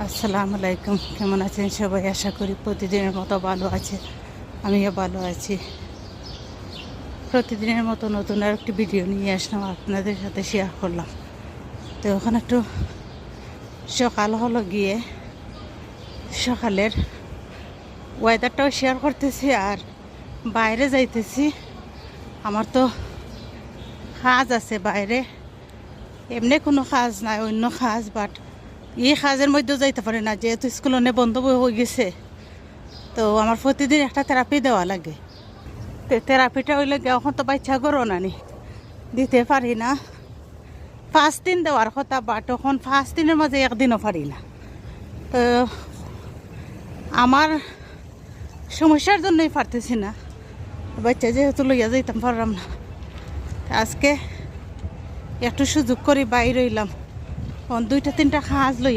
আসসালামু আলাইকুম, কেমন আছেন সবাই? আশা করি প্রতিদিনের মতো ভালো আছে। আমিও ভালো আছি। প্রতিদিনের মতো নতুন আর একটি ভিডিও নিয়ে আসলাম, আপনাদের সাথে শেয়ার করলাম। তো ওখানে একটু সকাল হলো, গিয়ে সকালের ওয়েদারটাও শেয়ার করতেছি আর বাইরে যাইতেছি। আমার তো কাজ আছে বাইরে, এমনি কোনো কাজ নাই, অন্য কাজ, বাট এই কাজের মধ্যেও যাইতে পারি না যেহেতু স্কুল অনেক বন্ধ হয়ে গেছে। তো আমার প্রতিদিন একটা থেরাপি দেওয়া লাগে। তো থেরাপিটা হইলে এখন তো বাচ্চা করো না নি, দিতে পারি না। 5 দিন দেওয়ার কথা, বাট তখন 5 দিনের মাঝে একদিনও পারি না। তো আমার সমস্যার জন্যই পারতেছি না, বাচ্চা যেহেতু লইয়া যাইতাম পারলাম না। আজকে একটু সুযোগ করি বাইরে হইলাম, 2-3টা কাজ লইয়া